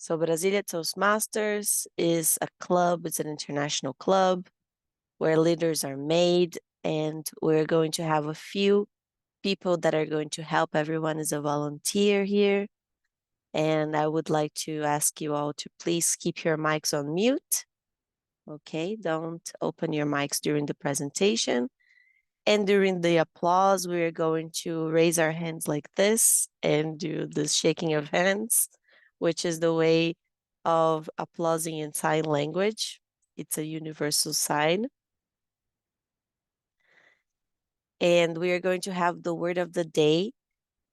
So Brasília Toastmasters is a club, it's an international club where leaders are made, and we're going to have a few people that are going to help everyone as a volunteer here. And I would like to ask you all to please keep your mics on mute. Okay, don't open your mics during the presentation. And during the applause, we're going to raise our hands like this and do the shaking of hands, which is the way of applauding in sign language. It's a universal sign. And we are going to have the word of the day.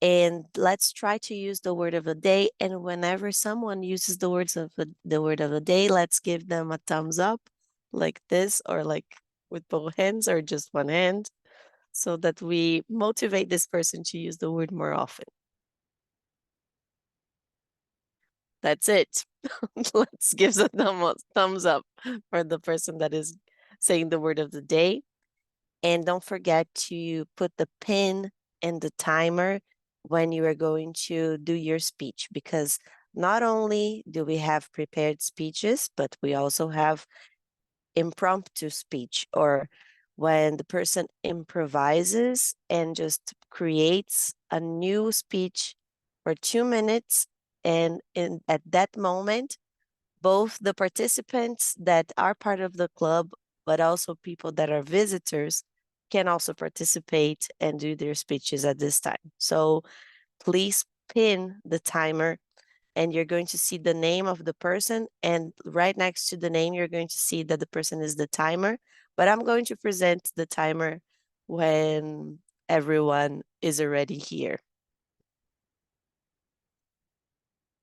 And let's try to use the word of the day. And whenever someone uses the word of the day, let's give them a thumbs up like this, or like with both hands, or just one hand, so that we motivate this person to use the word more often. That's it. Let's give a thumbs up for the person that is saying the word of the day. And don't forget to put the pin and the timer when you are going to do your speech, because not only do we have prepared speeches, but we also have impromptu speech, or when the person improvises and just creates a new speech for 2 minutes. And at that moment, both the participants that are part of the club, but also people that are visitors, can also participate and do their speeches at this time. So please pin the timer, and you're going to see the name of the person, and right next to the name, you're going to see that the person is the timer. But I'm going to present the timer when everyone is already here.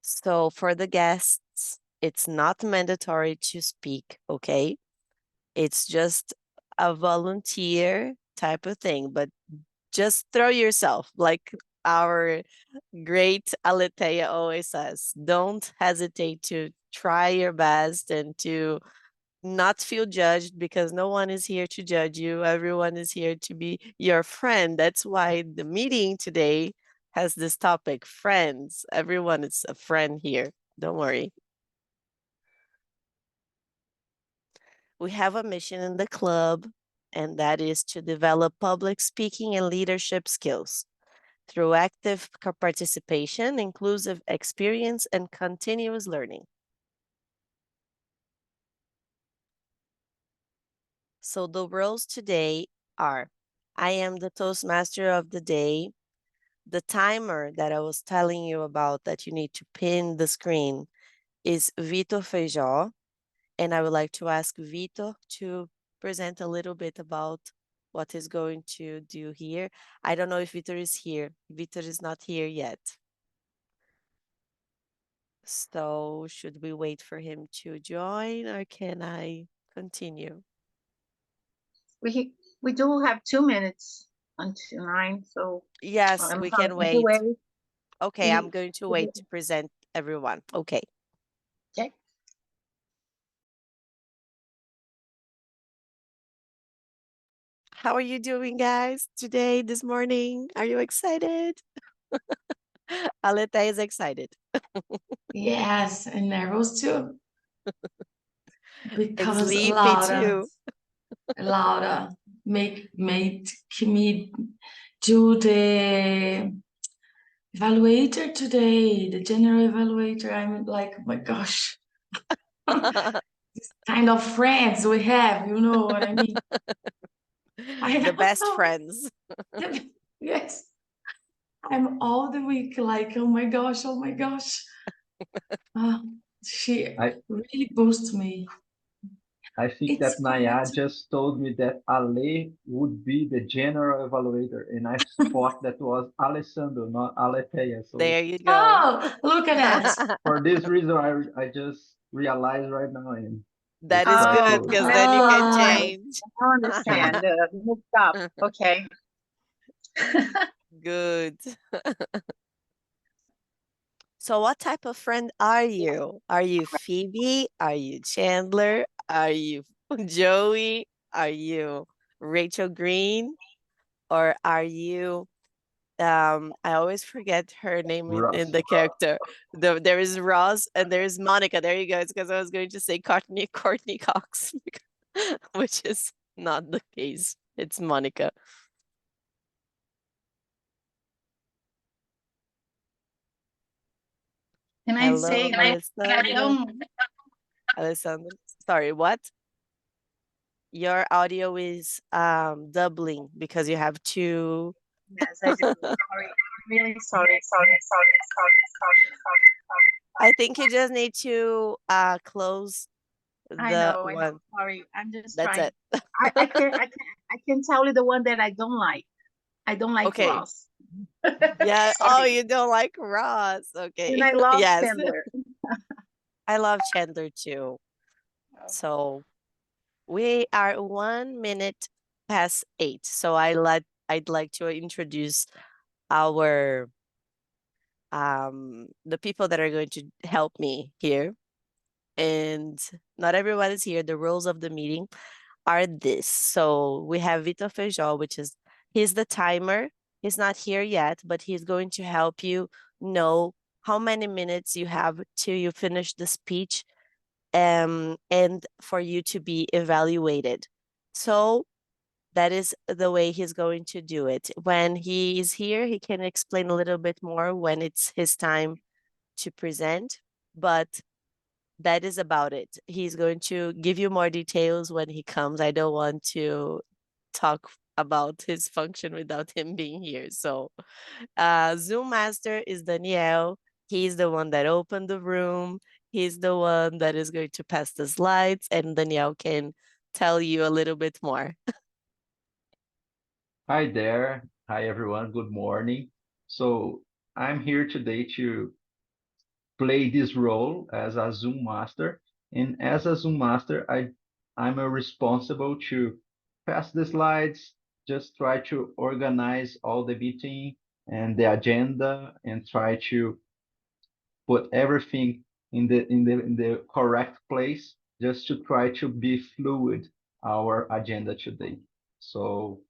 So for the guests, it's not mandatory to speak, okay? It's just a volunteer type of thing, but just throw yourself, like our great Aletheia always says. Don't hesitate to try your best and to not feel judged, because no one is here to judge you. Everyone is here to be your friend. That's why the meeting today has this topic, friends. Everyone is a friend here. Don't worry. We have a mission in the club, and that is to develop public speaking and leadership skills through active participation, inclusive experience, and continuous learning. So the roles today are: I am the Toastmaster of the day. The timer that I was telling you about that you need to pin the screen is Vitor Feijó. And I would like to ask Vitor to present a little bit about what he's going to do here. I don't know if Vitor is here. Vitor is not here yet. So should we wait for him to join, or can I continue? We do have 2 minutes until 9, so Yes, we can wait. Wait. Okay, I'm going to wait to present everyone. Okay. Okay. How are you doing, guys, today, this morning? Are you excited? Aleta is excited. Yes, and nervous too. And Because sleepy too. Laura made me do the evaluator today, the general evaluator. I'm like, oh my gosh. This kind of friends we have, you know what I mean? The best friends. Yes. I'm all the week like, oh my gosh. She really boosts me. I think that Naya just told me that Ale would be the general evaluator, and I thought that was Alessandro, not Aletheia. So there you go. Oh, look at that. for this reason, I just realized right now. And that is good, because then you can change. I understand. Move up. Okay. Good. So what type of friend are you? Are you Phoebe? Are you Chandler? Are you Joey? Are you Rachel Green? Or are you I always forget her name in Ross. the character. There is Ross and there is Monica. There you go. It's because I was going to say Courtney Cox, which is not the case. It's Monica. Can I Hello, say Alessandra. Alessandra. Sorry, what? Your audio is doubling because you have two. Yes, I do. Sorry. Really sorry. I think you just need to close I the know. one. Sorry. I'm just That's trying. it. I can tell you the one that I don't like. I don't like Okay. Ross. Yeah. Oh, Sorry. you don't like Ross. Okay. And I love Yes. Chandler. I love Chandler too. So we are 1 minute past 8. So I'd like to introduce our the people that are going to help me here. And not everyone is here. The rules of the meeting are this. So we have Vitor Feijó, he's the timer. He's not here yet, but he's going to help you know how many minutes you have till you finish the speech, and for you to be evaluated. So that is the way he's going to do it. When he is here, he can explain a little bit more when it's his time to present, but that is about it. He's going to give you more details when he comes. I don't want to talk about his function without him being here. So Zoom master is Daniel. He's the one that opened the room. He's the one that is going to pass the slides, and Daniel can tell you a little bit more. Hi there. Hi, everyone. Good morning. So I'm here today to play this role as a Zoom master. And as a Zoom master, I'm responsible to pass the slides, just try to organize all the meeting and the agenda and try to put everything in the correct place, just to try to be fluid our agenda today. So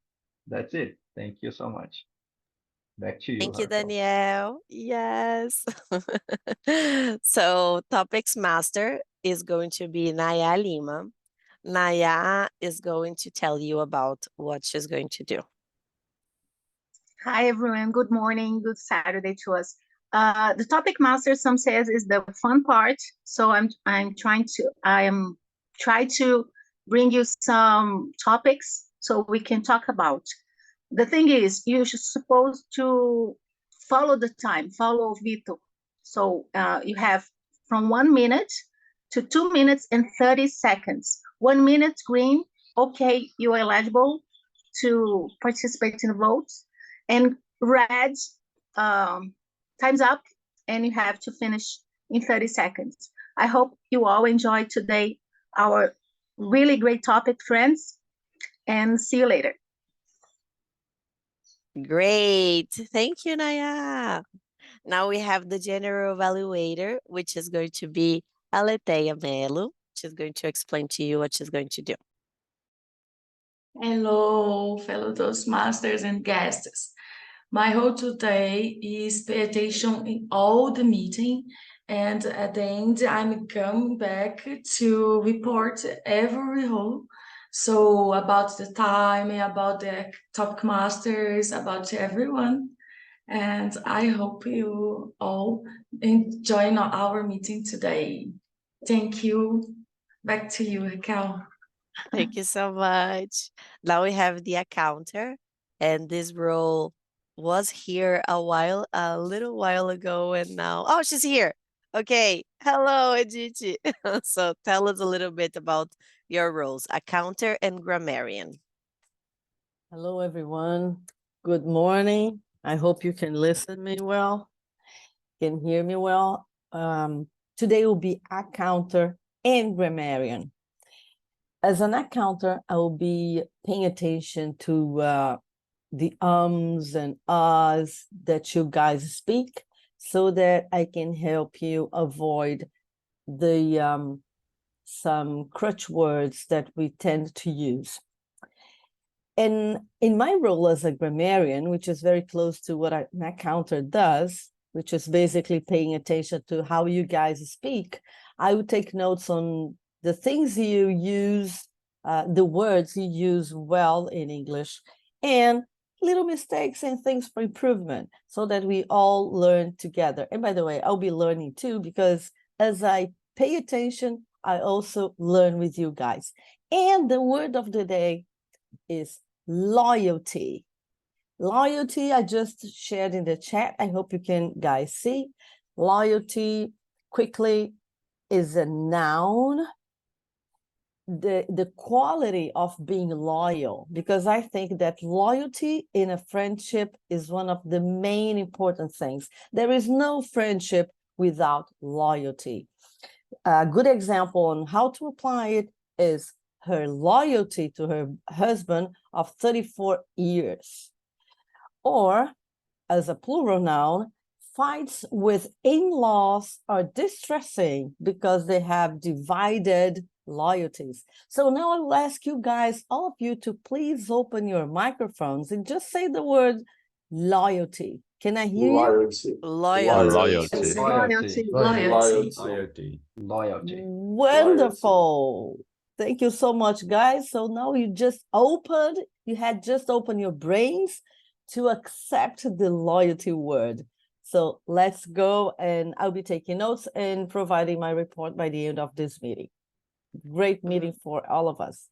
that's it. Thank you so much. Back to you, Thank you, Raquel. Danielle. Yes. So topics master is going to be Naya Lima. Naya is going to tell you about what she's going to do. Hi, everyone. Good morning. Good Saturday to us. The topic master, some says, is the fun part. So I'm trying to bring you some topics so we can talk about. The thing is, you're supposed to follow the time, follow Vito. So you have from 1 minute to 2 minutes and 30 seconds. 1 minute green, okay, you are eligible to participate in the votes. And red, time's up, and you have to finish in 30 seconds. I hope you all enjoyed today our really great topic, friends, and see you later. Great. Thank you, Naya. Now we have the general evaluator, which is going to be Aletheia Melo. She's going to explain to you what she's going to do. Hello, fellow Toastmasters and guests. My role today is pay attention in all the meeting, and at the end, I'm coming back to report every role. So about the time, about the topic masters, about everyone. And I hope you all enjoy our meeting today. Thank you. Back to you, Raquel. Thank you so much. Now we have the accounter, and this role was here a little while ago, and now, oh, she's here. Okay. Hello, Edith. So tell us a little bit about your roles, accounter and grammarian. Hello, everyone. Good morning. I hope you can listen me well, can hear me well. Today will be accounter and grammarian. As an accounter, I will be paying attention to the ums and ahs that you guys speak, so that I can help you avoid the some crutch words that we tend to use. And in my role as a grammarian, which is very close to what an accountant does, which is basically paying attention to how you guys speak, I would take notes on the things you use, the words you use well in English, and little mistakes and things for improvement so that we all learn together. And by the way, I'll be learning too, because as I pay attention, I also learn with you guys. And the word of the day is loyalty. Loyalty, I just shared in the chat. I hope you can guys see. Loyalty, quickly, is a noun. The quality of being loyal, because I think that loyalty in a friendship is one of the main important things. There is no friendship without loyalty. A good example on how to apply it is her loyalty to her husband of 34 years. Or, as a plural noun, fights with in-laws are distressing because they have divided loyalties. So now I will ask you guys, all of you, to please open your microphones and just say the word loyalty. Can I hear you? Loyalty. Loyalty. Loyalty. Loyalty. Loyalty. Wonderful. Thank you so much, guys. So now you had just opened your brains to accept the loyalty word. So let's go, and I'll be taking notes and providing my report by the end of this meeting. Great meeting for all of us.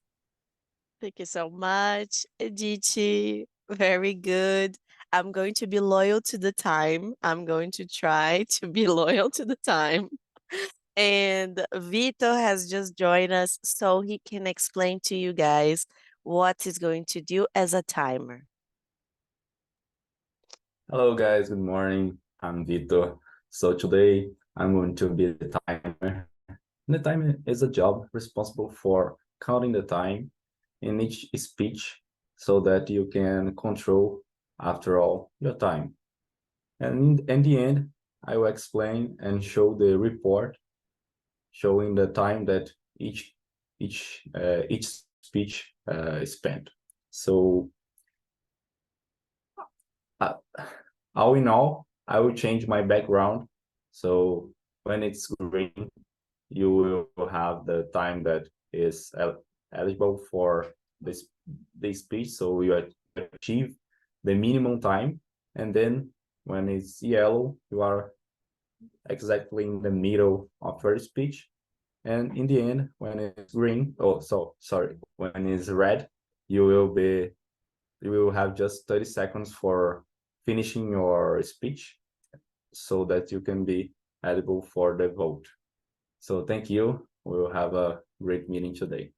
Thank you so much, Edithi. Very good. I'm going to be loyal to the time. I'm going to try to be loyal to the time. And Vito has just joined us so he can explain to you guys what he's going to do as a timer. Hello guys, good morning. I'm Vito. So today I'm going to be the timer. The timer is a job responsible for counting the time in each speech so that you can control, after all, your time. And in the end, I will explain and show the report showing the time that each speech spent. So all in all, I will change my background. So when it's green, you will have the time that is eligible for this speech. So you achieve the minimum time. And then when it's yellow, you are exactly in the middle of your speech. And in the end, when it's green, when it's red, you will have just 30 seconds for finishing your speech so that you can be eligible for the vote. So thank you. We'll have a great meeting today.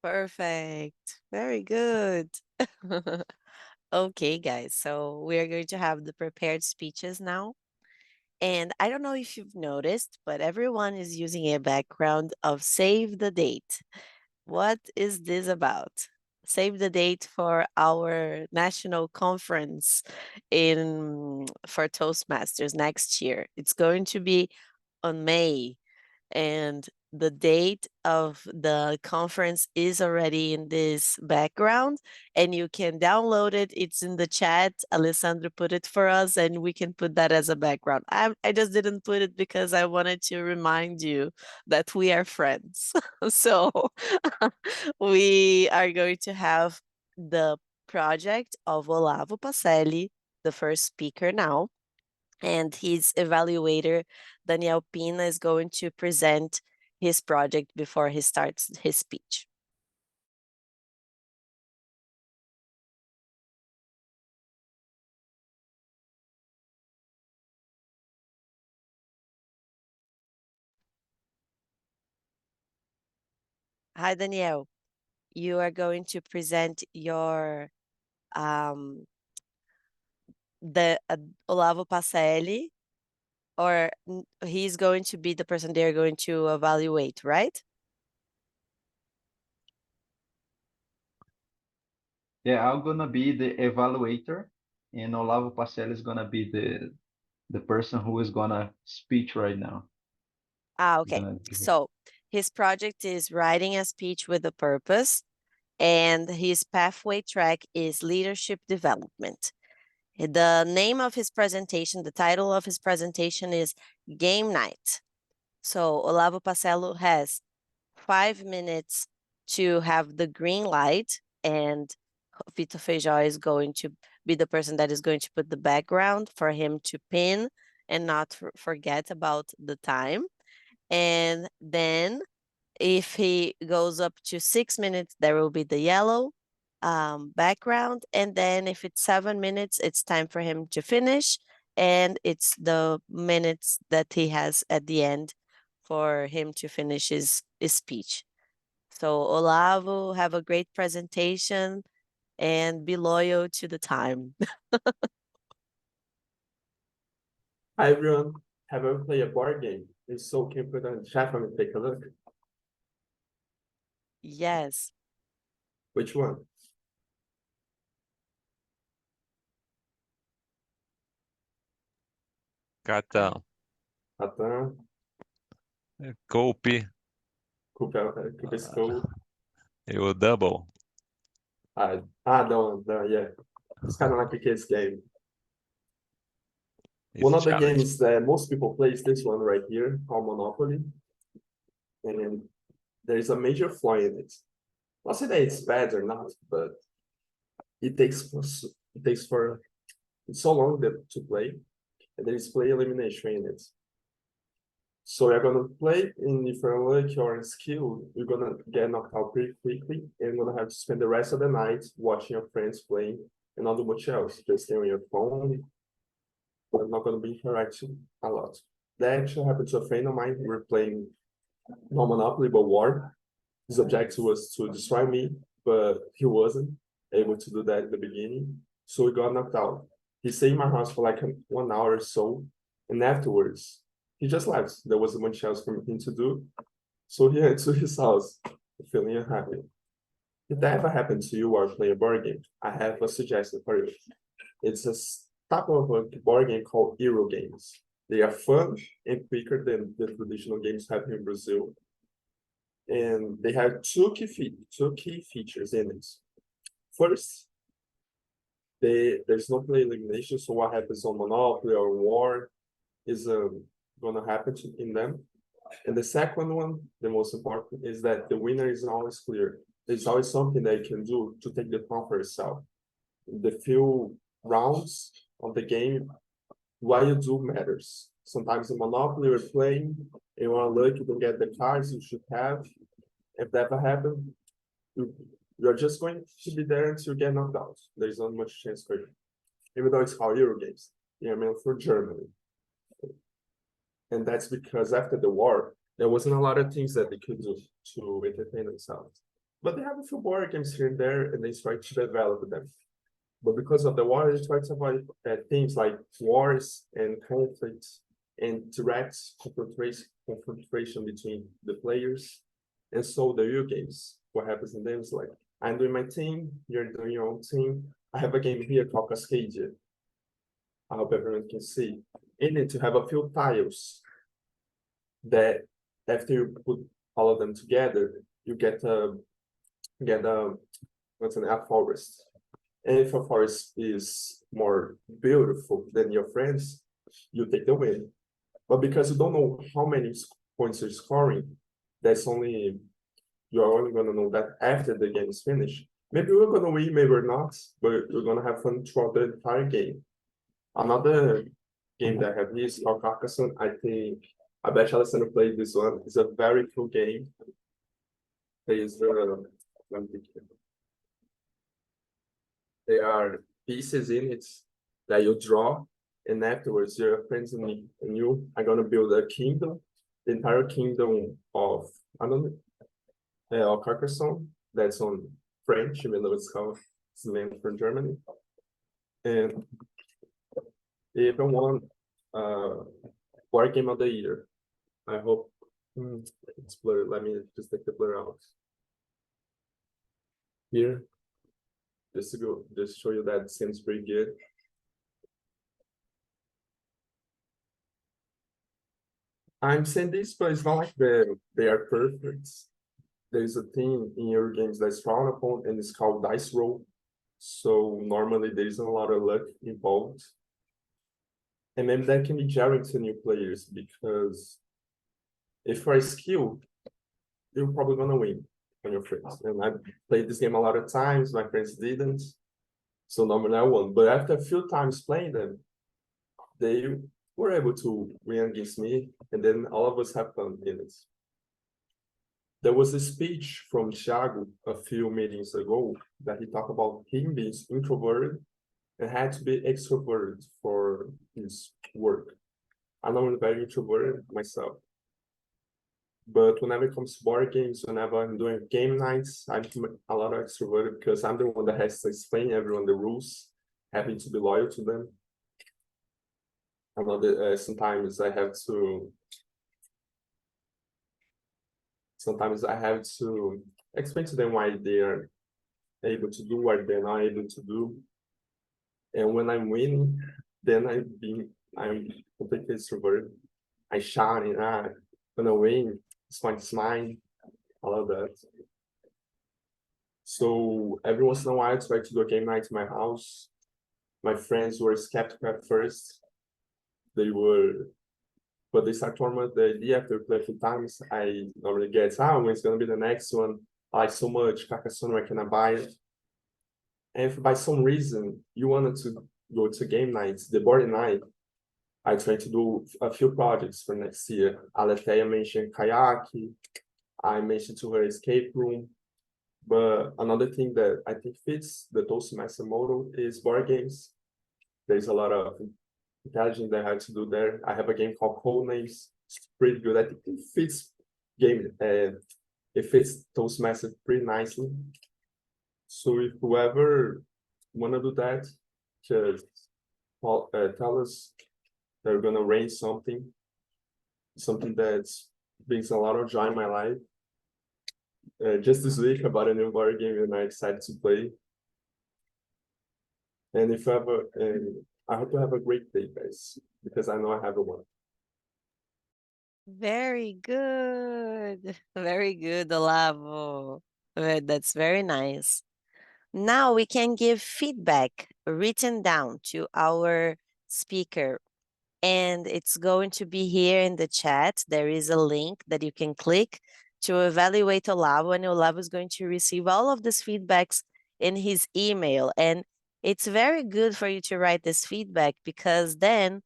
Perfect. Very good. Okay, guys. So we are going to have the prepared speeches now. And I don't know if you've noticed, but everyone is using a background of save the date. What is this about? Save the date for our national conference for Toastmasters next year. It's going to be on May, and the date of the conference is already in this background, and you can download it. It's in the chat. Alessandro put it for us, and we can put that as a background. I just didn't put it because I wanted to remind you that we are friends. So we are going to have the project of Olavo Pacelli, the first speaker now, and his evaluator, Daniel Pina, is going to present his project before he starts his speech. Hi, Daniel. You are going to present your Olavo Pacelli, or he's going to be the person they're going to evaluate, right? Yeah, I'm gonna be the evaluator, and Olavo Pacelli is gonna be the person who is gonna speech right now. Okay. So his project is writing a speech with a purpose, and his pathway track is leadership development. The name of his presentation, the title of his presentation is Game Night. So Olavo Pacello has 5 minutes to have the green light, and Vitor Feijó is going to be the person that is going to put the background for him to pin and not forget about the time. And then if he goes up to 6 minutes, there will be the yellow background. And then if it's 7 minutes, it's time for him to finish. And it's the minutes that he has at the end for him to finish his speech. So Olavo, have a great presentation and be loyal to the time. Hi everyone, have you ever played a board game? If so, can you put on the chat for me to take a look? Yes. Which one? Catão, Catan, Coupe Cooper Skull. e o Double. Yeah. It's kind of like a kid's game. It's One of the challenge. games that most people play is this one right here, called Monopoly. And there's a major flaw in it. Not say that it's bad or not, but it's so long to play, and there is play elimination in it. So you're gonna play, and if you're lucky or skilled, you're gonna get knocked out pretty quickly, and you're gonna have to spend the rest of the night watching your friends playing and not do much else. Just stay on your phone. But not gonna be interacting a lot. That actually happened to a friend of mine. We were playing no Monopoly but War. His objective was to destroy me, but he wasn't able to do that in the beginning, so he got knocked out. He stayed in my house for like 1 hour or so, and afterwards he just left. There wasn't much else for him to do, so he went to his house feeling unhappy. If that ever happened to you or play a board game, I have a suggestion for you. It's a type of a board game called Euro games. They are fun and quicker than the traditional games have in Brazil. And they have two key features in it. First, there's no play elimination, so what happens on Monopoly or War is gonna happen in them. And the second one, the most important, is that the winner is always clear. There's always something that you can do to take the crown for yourself. The few rounds of the game, what you do matters. Sometimes in Monopoly you're playing, and you are lucky to get the cards you should have. If that ever happens, you're just going to be there until you get knocked out. There's not much chance for you. Even though it's called Euro games, they are meant for Germany. And that's because after the war, there wasn't a lot of things that they could do to entertain themselves. But they have a few board games here and there, and they try to develop them. But because of the war, they try to avoid things like wars and conflicts and direct confrontation between the players. And so the Euro games, what happens in them is like, I'm doing my team, you're doing your own team. I have a game here called Cascadia. I hope everyone can see. In it, you have a few tiles that after you put all of them together, you get a forest. And if a forest is more beautiful than your friends, you take the win. But because you don't know how many points you're scoring, you're only gonna know that after the game is finished. Maybe we're gonna win, maybe we're not, but we're gonna have fun throughout the entire game. Another game that I have here is called Carcassonne. I bet Alessandro played this one. It's a very cool game. There are pieces in it that you draw, and afterwards your friends and you are gonna build a kingdom, the entire kingdom of Carcassonne. That's on French, even though it's named for Germany. And if I won board game of the year, I hope it's blurred. Let me just take the blur out here. Just show you that it seems pretty good. I'm saying this, but it's not like they are perfect. there's a thing in your games that's frowned upon, and it's called dice roll. So normally there's a lot of luck involved. And maybe that can be jarring to new players, because if you're skilled, you're probably gonna win on your friends. And I played this game a lot of times, my friends didn't. So normally I won. But after a few times playing them, they were able to win against me, and then all of us have fun in it. There was a speech from Thiago a few meetings ago that he talked about him being introverted and had to be extroverted for his work. I'm not very introverted myself, but whenever it comes to board games, whenever I'm doing game nights, I'm a lot of extroverted because I'm the one that has to explain everyone the rules, having to be loyal to them. Another sometimes I have to explain to them why they are able to do what they're not able to do. And when I'm winning, then I'm completely extroverted. I shout and when I win, this point is mine, all of that. So every once in a while I try to do a game night in my house. My friends were skeptical at first. But they start to with the idea after play a few times. I normally get, when it's gonna be the next one. I like so much, Carcassonne, where can I buy it? And if by some reason you wanted to go to game nights, the board night, I try to do a few projects for next year. Aletheia mentioned kayak, I mentioned to her escape room. But another thing that I think fits the Toastmaster model is board games. There's a lot of intelligence that I had to do there. I have a game called Codenames. It's pretty good. I think it fits it fits Toastmaster pretty nicely. So if whoever wanna do that, just tell us that we're gonna arrange something that brings a lot of joy in my life. Just this week about a new board game and I'm excited to play. And if ever, I hope you have a great day, guys, because I know I have a one. Very good. Very good, Olavo. That's very nice. Now we can give feedback written down to our speaker, and it's going to be here in the chat. There is a link that you can click to evaluate Olavo, and Olavo is going to receive all of these feedbacks in his email. And it's very good for you to write this feedback, because then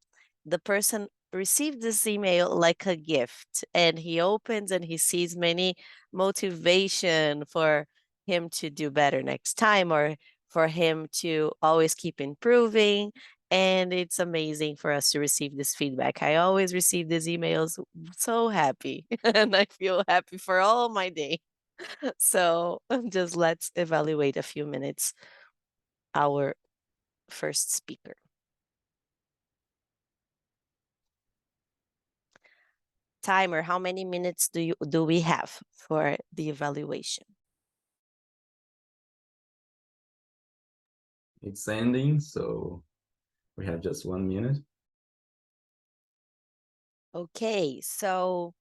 the person received this email like a gift, and he opens and he sees many motivation for him to do better next time, or for him to always keep improving. And it's amazing for us to receive this feedback. I always receive these emails so happy, and I feel happy for all my day. So just let's evaluate a few minutes our first speaker. Timer, how many minutes do we have for the evaluation? It's ending, so we have just 1 minute. Okay, so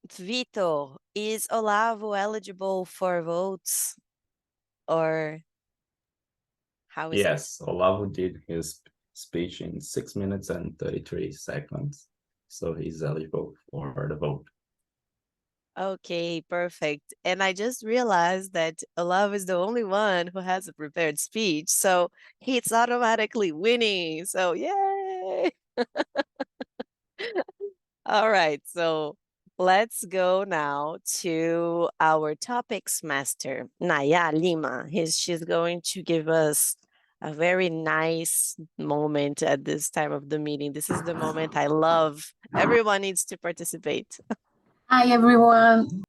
Vitor, is Olavo eligible for votes, or how is it? Yes, Olavo did his speech in 6 minutes and 33 seconds, so he's eligible for the vote. Okay, perfect. And I just realized that Olavo is the only one who has a prepared speech, so he's automatically winning. So yay! All right, so let's go now to our topics master, Naya Lima. She's going to give us a very nice moment at this time of the meeting. This is the moment I love. Everyone needs to participate. Hi, everyone.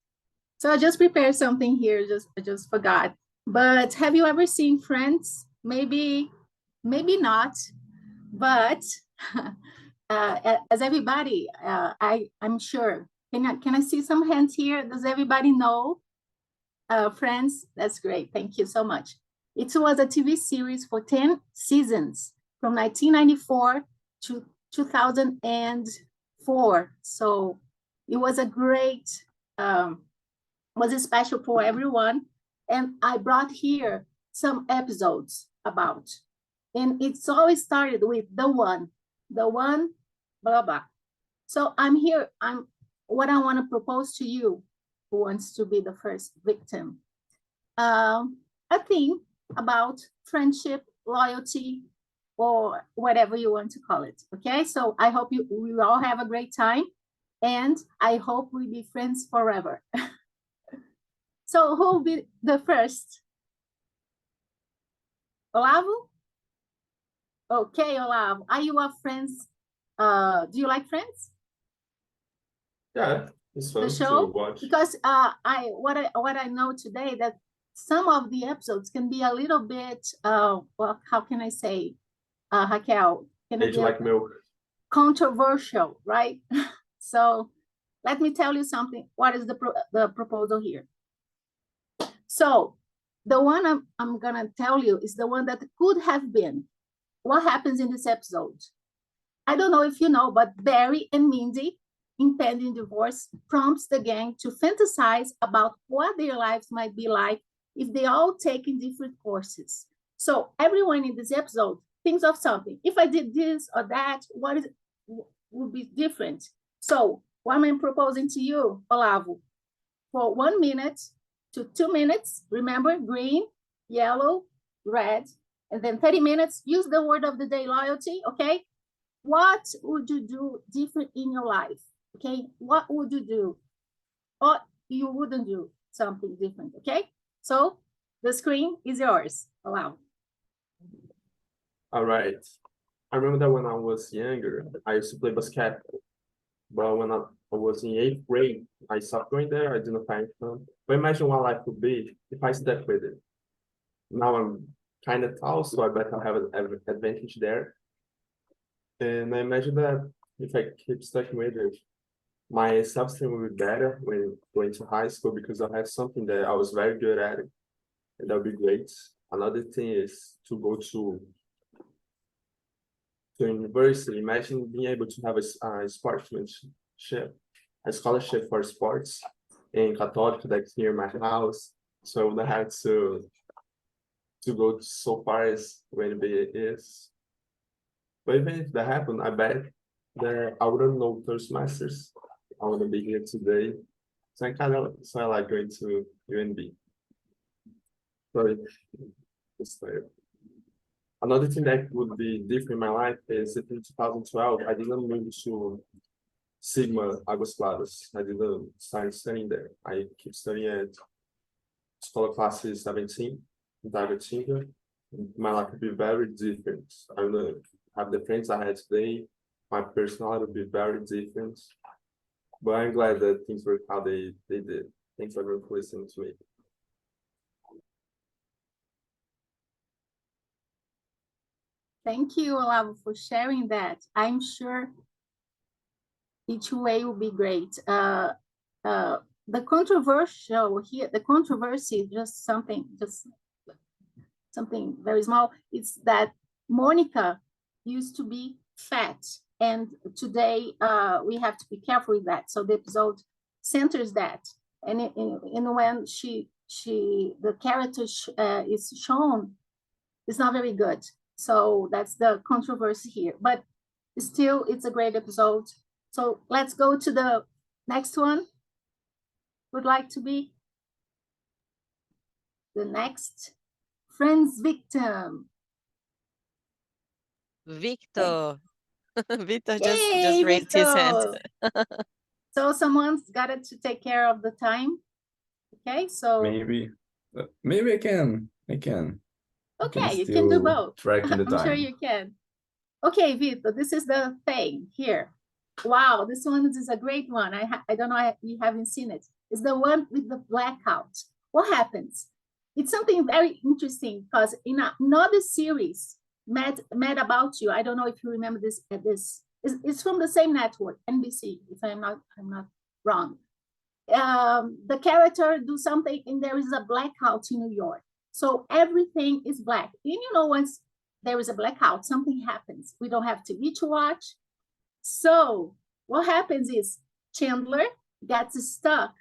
So I just prepared something here, I just forgot. But have you ever seen Friends? Maybe not, but as everybody, I'm sure. Can I see some hands here? Does everybody know Friends? That's great. Thank you so much. It was a TV series for 10 seasons from 1994 to 2004. So it was a great was special for everyone. And I brought here some episodes about. And it's always started with the one, blah, blah. So I'm here, what I want to propose to you, who wants to be the first victim. A thing about friendship, loyalty, or whatever you want to call it, okay? So I hope we all have a great time, and I hope we be friends forever. So who will be the first? Olavo? Okay, Olavo. Are you a Friends? Do you like Friends? Yeah, it's fun The show? to watch. Because what I know today, that some of the episodes can be a little bit, well, how can I say, Raquel? Can it Age be like milk. controversial, right? So let me tell you something. What is the proposal here? So the one I'm gonna tell you is the one that could have been. What happens in this episode? I don't know if you know, but Barry and Mindy, impending divorce, prompts the gang to fantasize about what their lives might be like if they all taken different courses. So everyone in this episode thinks of something. If I did this or that, would be different? So what I'm proposing to you, Olavo, for 1 minute to 2 minutes, remember, green, yellow, red, and then 30 minutes, use the word of the day, loyalty, okay? What would you do different in your life, okay? What would you do? Or you wouldn't do something different, okay? So the screen is yours, Olavo. All right. I remember that when I was younger, I used to play basketball. But when I was in 8th grade, I stopped going there. I didn't find fun. But imagine what life would be if I stuck with it. Now I'm kind of tall, so I bet I'll have an advantage there. And I imagine that if I keep stuck with it, my self-esteem will be better when going to high school because I have something that I was very good at, and that would be great. Another thing is to go to university. Imagine being able to have a sportsmanship, a scholarship for sports in Catholic that's near my house. So I wouldn't have to go so far as when it is. But even if that happened, I bet that I wouldn't know Toastmasters. I wouldn't be here today. So I like going to UNB. Sorry. Another thing that would be different in my life is if in 2012, I didn't move to Sigma Águas Claras. I didn't start studying there. I keep studying at Escola Classe 17 in Taguatinga. My life would be very different. I would have the friends I had today. My personality would be very different. But I'm glad that things worked how they did. Thanks everyone for listening to me. Thank you, Olavo, for sharing that. I'm sure each way will be great. The controversial here, the controversy, just something very small. It's that Monica used to be fat, and today we have to be careful with that. So the episode centers that, and when the character is shown, it's not very good. So that's the controversy here, but still, it's a great episode. So let's go to the next one. Would like to be the next Friends victim. Victor. Victor Yay, just raised his hand. Victor. So someone's got to take care of the time. Okay, so maybe I can. Okay, you can do both. Tracking the time. I'm sure you can. Okay, Victor, this is the thing here. Wow, this one is a great one. I don't know if you haven't seen it. It's the one with the blackout. What happens? It's something very interesting because in another series, Mad About You, I don't know if you remember this. It's from the same network, NBC, if I'm not wrong. The character do something and there is a blackout in New York. So everything is black. And you know, once there is a blackout, something happens. We don't have TV to watch. So what happens is Chandler gets stuck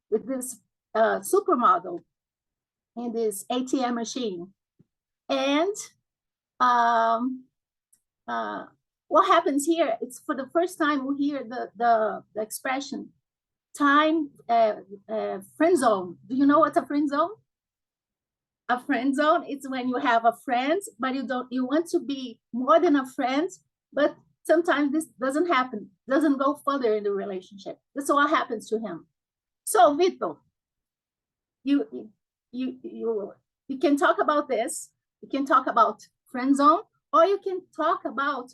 with this supermodel in this ATM machine. And what happens here, it's for the first time we hear the expression time friend zone. Do you know what's a friend zone? A friend zone is when you have a friend, but you want to be more than a friend, but sometimes this doesn't happen, doesn't go further in the relationship. That's what happens to him. So Vito, you can talk about this. You can talk about friend zone, or you can talk about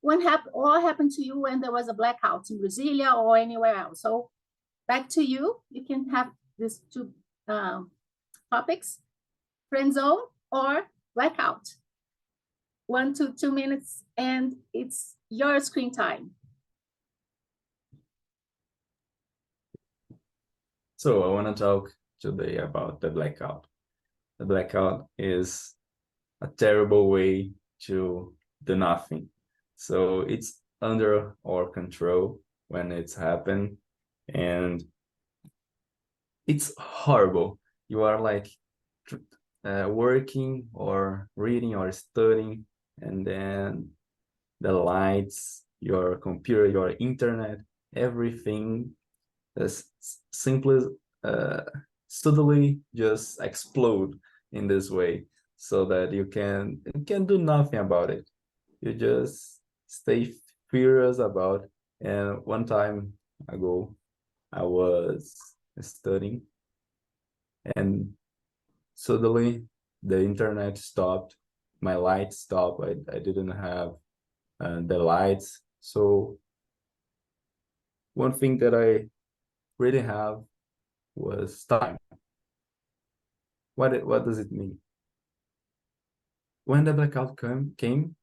what happened to you when there was a blackout in Brasília or anywhere else. So back to you. You can have these two topics, friend zone or blackout. 1 to 2 minutes, and it's your screen time. So I want to talk today about the blackout. The blackout is a terrible way to do nothing. So it's under our control when it's happened, and it's horrible. You are like working or reading or studying, and then the lights, your computer, your internet, everything is simply suddenly just explode in this way, so that you can do nothing about it. You just stay furious about. And one time ago, I was studying, and suddenly the internet stopped, my lights stopped. I didn't have the lights. So one thing that I really have was time. What does it mean? When the blackout came,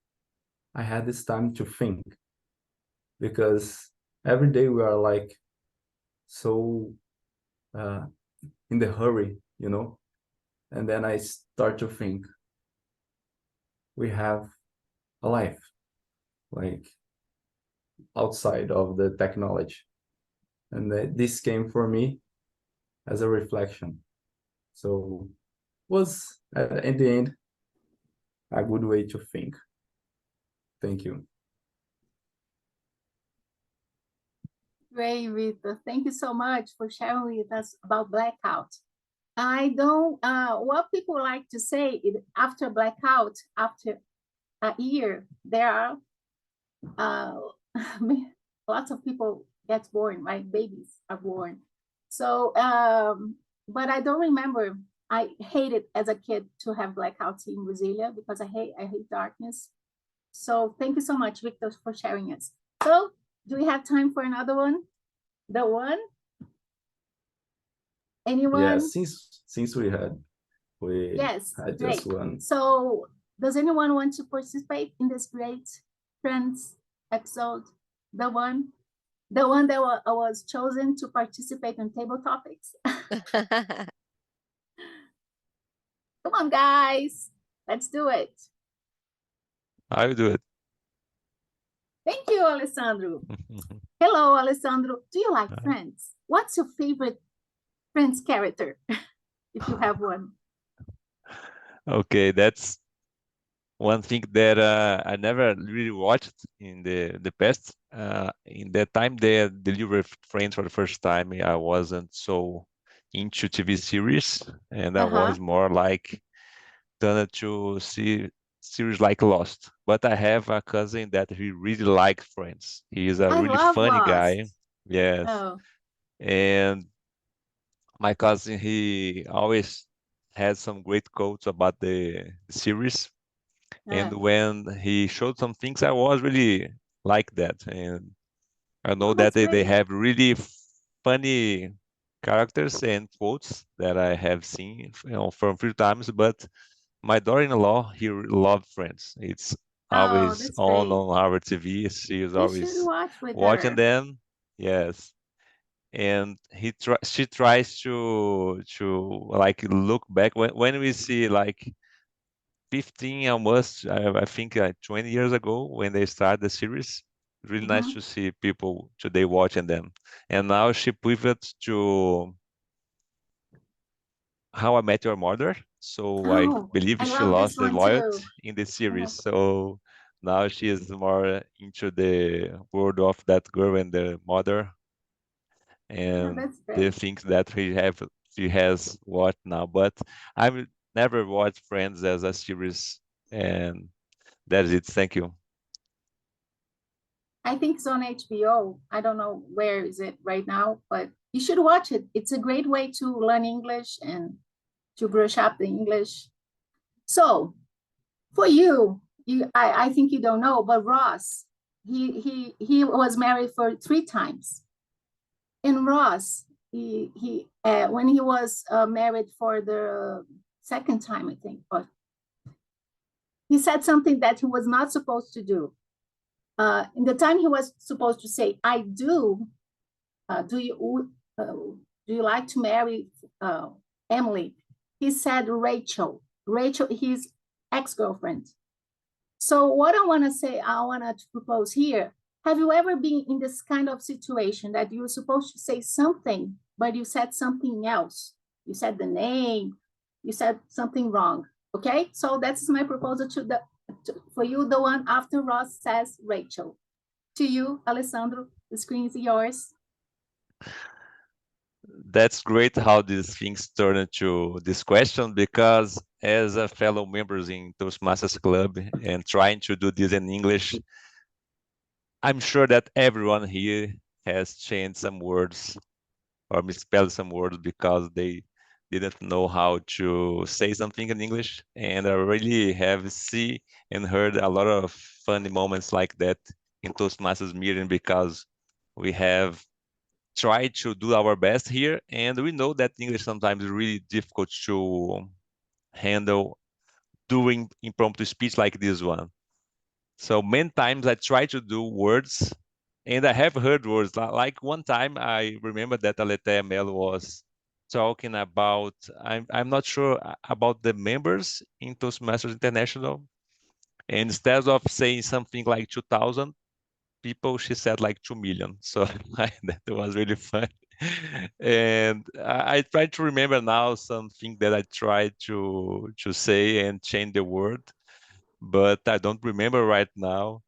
I had this time to think, because every day we are like so in the hurry, you know. And then I start to think, we have a life, like outside of the technology. And this came for me as a reflection. So was at the end a good way to think. Thank you. Great, Rita. Thank you so much for sharing with us about blackout. I don't, what people like to say is after blackout, after a year, there are lots of people get born, right? Babies are born. So, but I don't remember. I hated as a kid to have blackouts in Brasilia because I hate darkness. So thank you so much, Victor, for sharing it. So do we have time for another one? The one? Anyone? Yeah, since we had Yes, had great. just one. So does anyone want to participate in this great Friends episode? The one that was chosen to participate in table topics. Come on, guys, let's do it. I'll do it. Thank you, Alessandro. Hello, Alessandro. Do you like Friends? What's your favorite Friends character, if you have one? Okay, that's one thing that I never really watched in the past. In that time they delivered Friends for the first time, I wasn't so into TV series, and I was more like turned to see series like Lost. But I have a cousin that he really likes Friends. He is a I really love funny guy. Lost. Yes. Oh. And my cousin, he always had some great quotes about the series. And when he showed some things, I was really like that. And I know that they great. have really funny characters and quotes that I have seen, from a few times. But my daughter-in-law, he loved Friends. It's always that's on great. our TV. She is You should always watch with watching her. them. Yes. And she tries to like look back when we see like 15 almost, I think 20 years ago when they started the series. Really nice to see people today watching them. And now she pivots to How I Met Your Mother. So I Oh, believe I she love this lost the one loyalty too. in the series. So now she is more into the world of that girl and the mother Yeah, and that's the great. things that she has watched now. But I've never watched Friends as a series, and that's it. Thank you. I think it's on HBO. I don't know where is it right now, but you should watch it. It's a great way to learn English and to brush up the English. So for you, I think you don't know, but Ross, he was married for 3 times. And Ross, he when he was married for the second time, I think, but he said something that he was not supposed to do. In the time he was supposed to say, "I do," do you like to marry Emily? He said Rachel, his ex-girlfriend. So what I want to say, I want to propose here. Have you ever been in this kind of situation that you were supposed to say something, but you said something else? You said the name, you said something wrong. Okay, so that's my proposal for you, the one after Ross says Rachel. To you, Alessandro, the screen is yours. That's great how these things turn into this question, because as a fellow members in Toastmasters Club and trying to do this in English, I'm sure that everyone here has changed some words or misspelled some words because they didn't know how to say something in English. And I really have seen and heard a lot of funny moments like that in Toastmasters meeting, because we have tried to do our best here, and we know that English sometimes is really difficult to handle doing impromptu speech like this one. So many times I try to do words, and I have heard words. Like one time I remember that Aletheia Melo was talking about, I'm not sure about the members in Toastmasters International. And instead of saying something like 2,000 people, she said like 2 million. So that was really fun. And I try to remember now something that I tried to say and change the word, but I don't remember right now.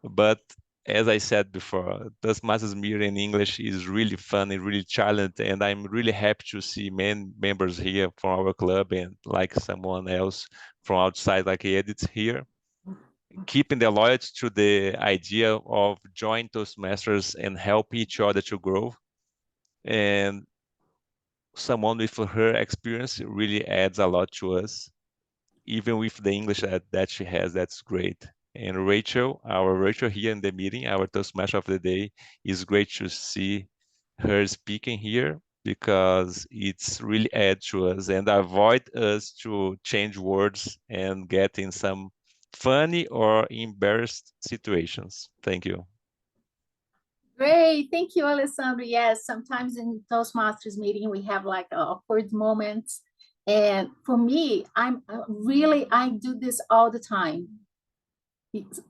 But as I said before, Toastmasters Meeting in English is really fun and really challenging, and I'm really happy to see many members here from our club and like someone else from outside, like Edith here, keeping the loyalty to the idea of join Toastmasters and help each other to grow. And someone with her experience really adds a lot to us, even with the English that she has. That's great. And Rachel, our Rachel here in the meeting, our Toastmaster of the day, is great to see her speaking here, because it's really add to us and avoid us to change words and get in some funny or embarrassed situations. Thank you. Great, thank you, Alessandro. Yes, sometimes in Toastmasters meeting, we have like awkward moments. And for me, I do this all the time.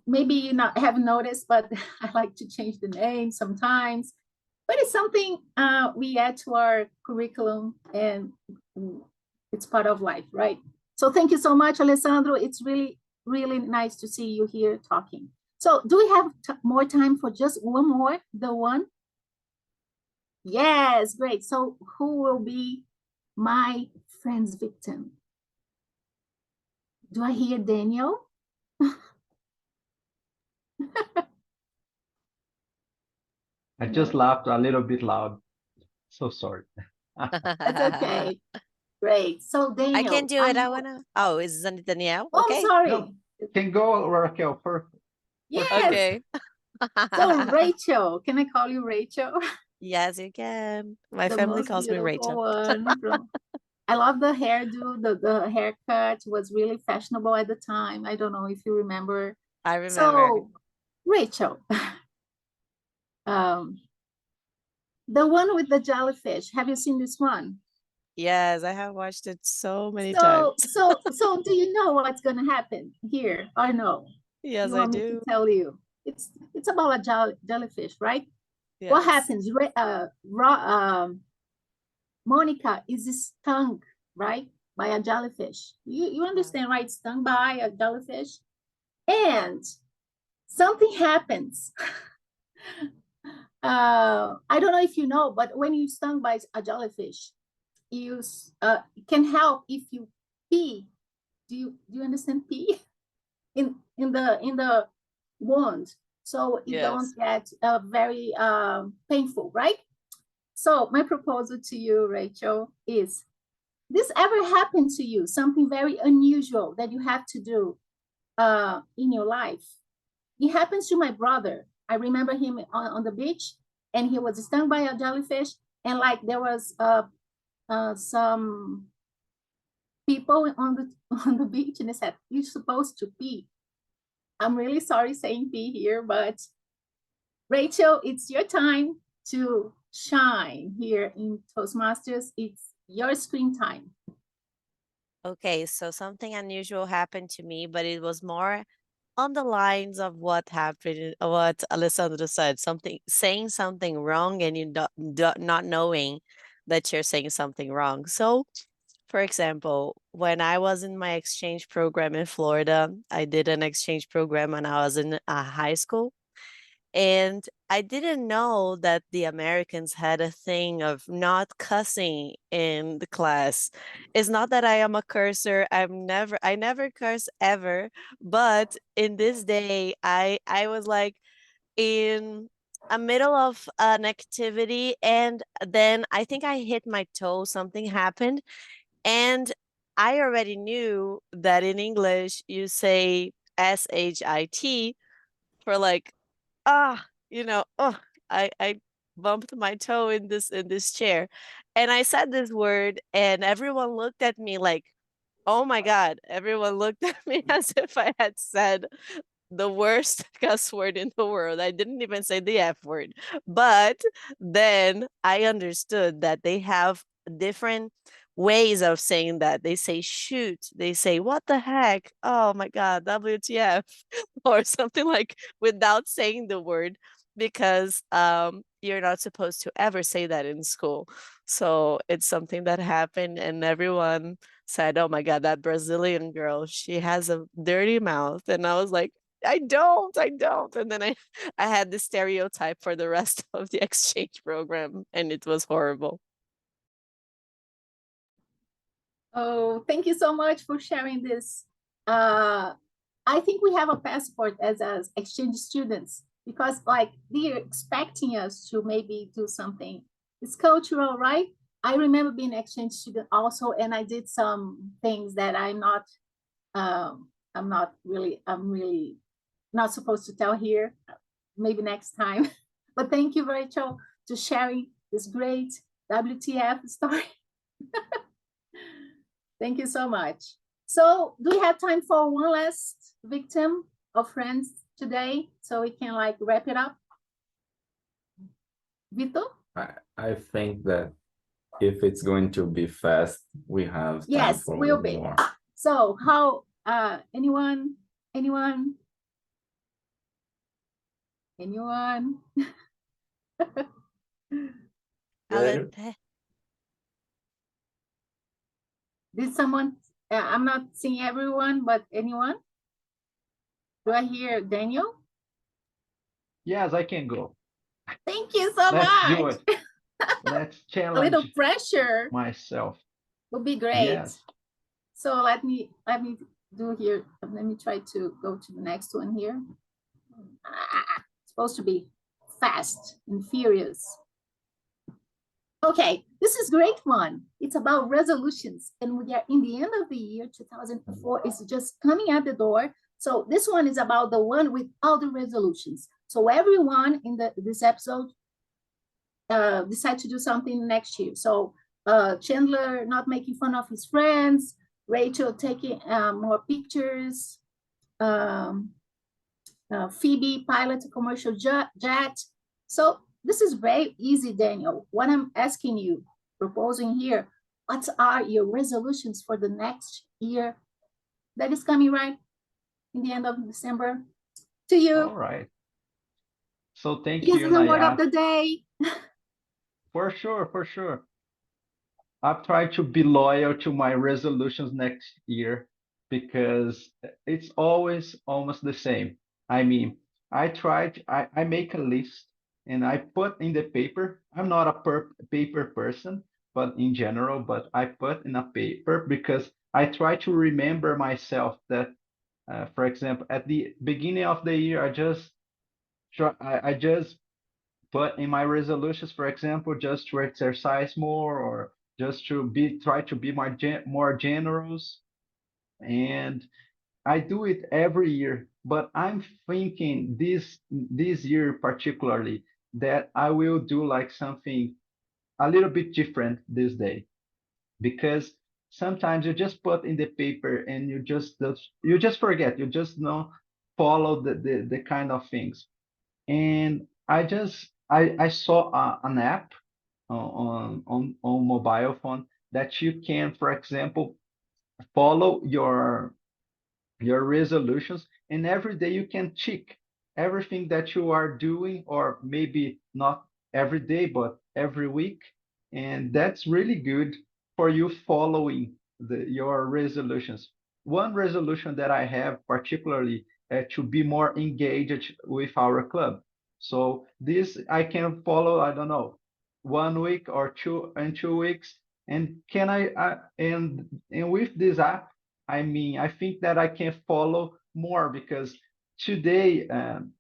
Maybe you not haven't noticed, but I like to change the name sometimes. But it's something we add to our curriculum, and it's part of life, right? So thank you so much, Alessandro. It's really, really nice to see you here talking. So do we have more time for just one more, the one? Yes, great. So who will be my friend's victim? Do I hear Daniel? I just laughed a little bit loud. So sorry. That's okay. Great. So Daniel, I can do it. I wanna. Oh, is it Danielle? Oh, Okay. sorry. No, can go, Raquel. Perfect. Yes. Okay. So Rachel, can I call you Rachel? Yes, you can. My The family most calls me beautiful Rachel. one. I love the hairdo. The haircut was really fashionable at the time. I don't know if you remember. I remember. So Rachel, the one with the jellyfish. Have you seen this one? Yes, I have watched it so many times. So do you know what's gonna happen here or no? Yes, You I want me to do. tell you? It's about a jellyfish, right? Yes. What happens? Monica is stung right? By a jellyfish. You understand, right? Stung by a jellyfish. And something happens. I don't know if you know, but when you're stung by a jellyfish, it can help if you pee. Do you understand pee? In the wound, so it don't get very painful, right? So my proposal to you, Rachel, is this ever happened to you? Something very unusual that you have to do in your life? It happens to my brother. I remember him on the beach, and he was stung by a jellyfish, and like there was some people on the beach, and they said, "You're supposed to pee." I'm really sorry saying pee here, but Rachel, it's your time to shine here in Toastmasters. It's your screen time. Okay, so something unusual happened to me, but it was more on the lines of what happened, what Alessandro said, saying something wrong and you not knowing that you're saying something wrong. So, for example, when I was in my exchange program in Florida, I did an exchange program when I was in high school. And I didn't know that the Americans had a thing of not cussing in the class. It's not that I am a cursor. I never curse ever. But in this day, I was like in a middle of an activity, and then I think I hit my toe, something happened, and I already knew that in English you say shit for like oh, I bumped my toe in this chair. And I said this word and everyone looked at me like, oh my God. Everyone looked at me as if I had said the worst cuss word in the world. I didn't even say the F word. But then I understood that they have different ways of saying that. They say shoot, they say what the heck? Oh my God, WTF, or something like without saying the word, because you're not supposed to ever say that in school. So it's something that happened and everyone said, oh my God, that Brazilian girl, she has a dirty mouth. And I was like, I don't. And then I had this stereotype for the rest of the exchange program, and it was horrible. Oh, thank you so much for sharing this. I think we have a passport as exchange students because like they're expecting us to maybe do something. It's cultural, right? I remember being an exchange student also, and I did some things that I'm really not supposed to tell here. Maybe next time. But thank you, Rachel, to sharing this great WTF story. Thank you so much. So do we have time for one last victim of friends today so we can like wrap it up? Vito? I think that if it's going to be fast, we have time Yes, for will one be. more. So how anyone? Daniel? Did someone I'm not seeing everyone, but anyone? Do I hear Daniel? Yes, I can go. Thank you so Let's much. do it. Let's A challenge little pressure myself. would be great. Yes. So let me do here. Let me try to go to the next one here. It's supposed to be fast and furious. Okay, this is great one. It's about resolutions, and we are in the end of the year. 2004 is just coming at the door. So this one is about the one with all the resolutions. So everyone in this episode decide to do something next year. So Chandler not making fun of his friends, Rachel taking more pictures, Phoebe pilot a commercial jet. So this is very easy, Daniel. What I'm asking you, proposing here, what are your resolutions for the next year that is coming right in the end of December? To you. All right. So thank you, Using the word Naya. of the day. For sure, for sure. I've tried to be loyal to my resolutions next year because it's always almost the same. I mean, I make a list and I put in the paper. I'm not a paper person, but in general, but I put in a paper because I try to remember myself that, for example, at the beginning of the year, I just put in my resolutions, for example, just to exercise more or just to try to be more generous. And I do it every year, but I'm thinking this year particularly that I will do like something a little bit different this day because sometimes you just put in the paper and you just forget, you just know follow the kind of things. And I saw an app on mobile phone that you can, for example, follow your resolutions, and every day you can check everything that you are doing, or maybe not every day, but every week. And that's really good for you following your resolutions. One resolution that I have particularly to be more engaged with our club. So this I can follow, I don't know, 1 week or two in 2 weeks. And can and with this app, I mean, I think that I can follow more because today,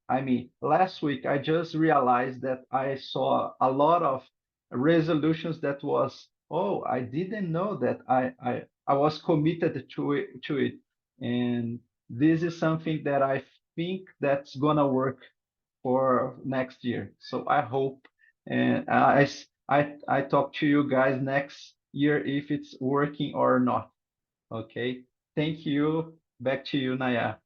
I mean, last week, I just realized that I saw a lot of resolutions that was, oh, I didn't know that I was committed to it. And this is something that I think that's gonna work for next year. So I hope, and I talk to you guys next year if it's working or not. Okay. Thank you. Back to you, Naya.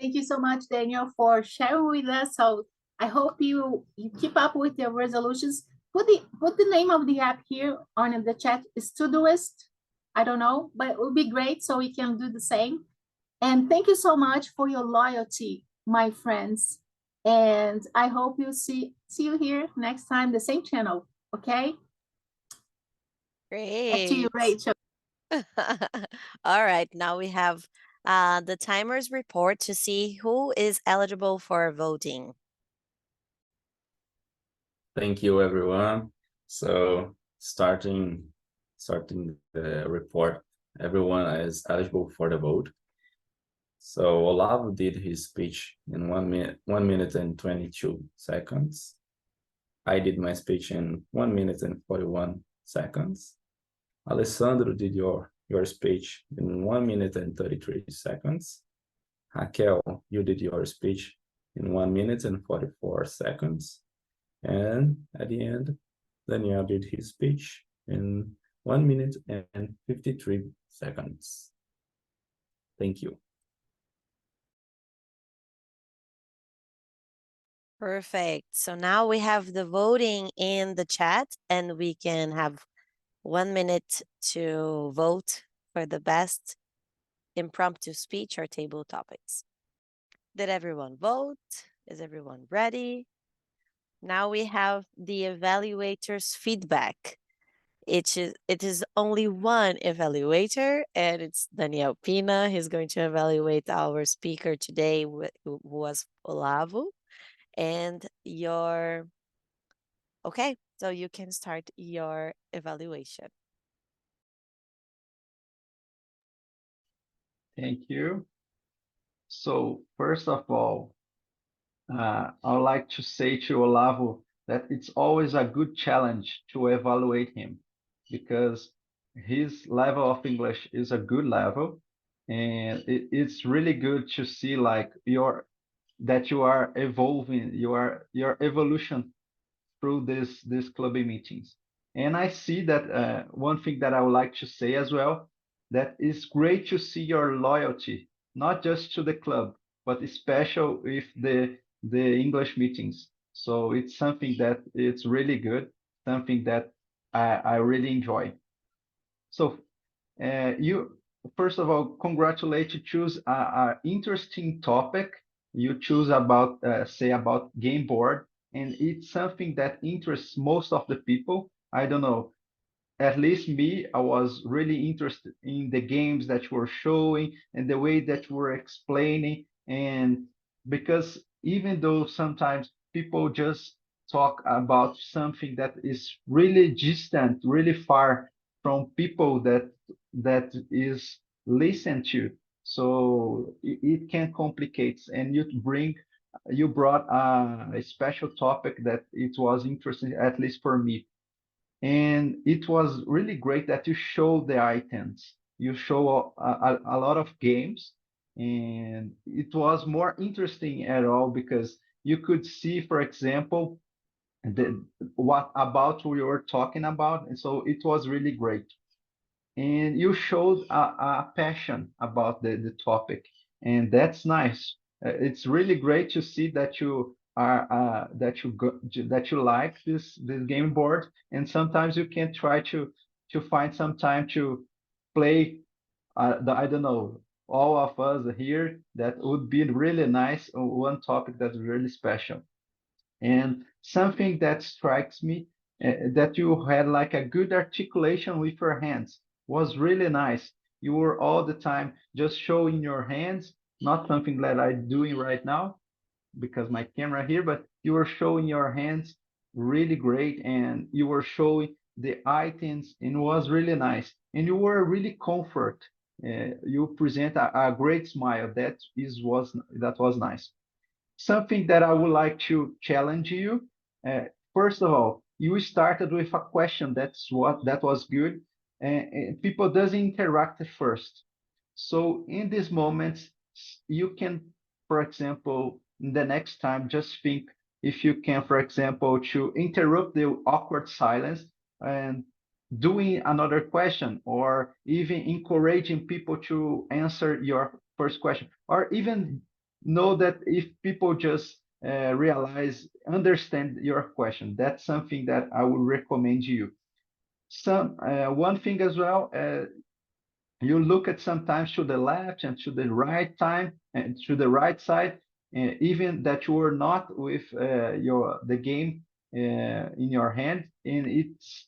Thank you so much, Daniel, for sharing with us. So I hope you keep up with your resolutions. Put the name of the app here on the chat. Is Todoist. I don't know, but it would be great so we can do the same. And thank you so much for your loyalty, my friends. And I hope you see you here next time, the same channel. Okay. Back to you, Great. Rachel. All right, now we have the timers report to see who is eligible for voting. Thank you, everyone. So starting the report, everyone is eligible for the vote. So Olavo did his speech in 1 minute and 22 seconds. I did my speech in 1 minute and 41 seconds. Alessandro did your speech in 1 minute and 33 seconds. Raquel, you did your speech in 1 minute and 44 seconds. And at the end, Daniel did his speech in 1 minute and 53 seconds. Thank you. Perfect. So now we have the voting in the chat, and we can have 1 minute to vote for the best impromptu speech or table topics. Did everyone vote? Is everyone ready? Now we have the evaluator's feedback. It is only one evaluator, and it's Daniel Pina. He's going to evaluate our speaker today, who was Olavo. And okay, so you can start your evaluation. Thank you. So first of all, I would like to say to Olavo that it's always a good challenge to evaluate him because his level of English is a good level, and it's really good to see like that you are evolving, your evolution through these clubbing meetings. And I see that one thing that I would like to say as well, that it's great to see your loyalty, not just to the club, but especially with the English meetings. So it's something that it's really good, something that I really enjoy. So you first of all, congratulate you choose a interesting topic. You choose about say about game board, and it's something that interests most of the people. I don't know. at least me, I was really interested in the games that you were showing and the way that you were explaining. And because even though sometimes people just talk about something that is really distant, really far from people that is listened to, so it can complicate. And you brought a special topic that it was interesting, at least for me, and it was really great that you show the items. You show a lot of games, and it was more interesting at all because you could see, for example, what about we were talking about, and so it was really great. And you showed a passion about the topic, and that's nice. It's really great to see that you are that you like this game board, and sometimes you can try to find some time to play. I don't know, all of us here, that would be really nice. One topic that's really special. And something that strikes me, that you had like a good articulation with your hands was really nice. You were all the time just showing your hands, not something that I'm doing right now because my camera here, but you were showing your hands really great, and you were showing the items, and it was really nice. And you were really comfort. You present a great smile. That was nice. Something that I would like to challenge you. Uh, First of all, you started with a question. That was good. And people doesn't interact at first. So in these moments, you can, for example, the next time, just think if you can, for example, to interrupt the awkward silence and doing another question, or even encouraging people to answer your first question, or even know that if people just understand your question, that's something that I would recommend you. One thing as well, you look at sometimes to the left and to the right time and to the right side, even that you are not with the game in your hand, and it's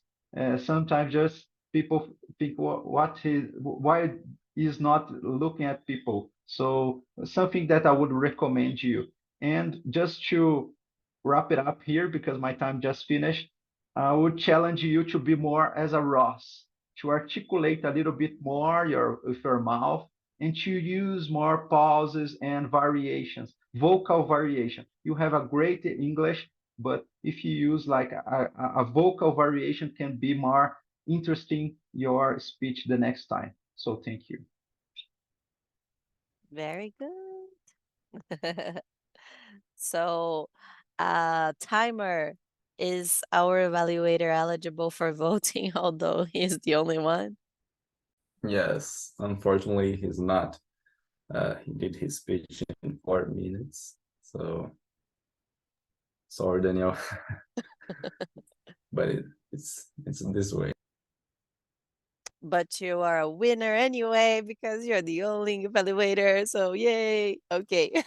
sometimes just people think why is not looking at people. So something that I would recommend you. And just to wrap it up here, because my time just finished, I would challenge you to be more as a Ross, to articulate a little bit more with your mouth, and to use more pauses and variations, vocal variation. You have a great English, but if you use like a vocal variation, can be more interesting your speech the next time. So thank you. Very good. So, timer, is our evaluator eligible for voting, although he's the only one? Yes, unfortunately, he's not. He did his speech in 4 minutes. So sorry, Daniel. But it's this way. But you are a winner anyway because you're the only evaluator. So yay. Okay.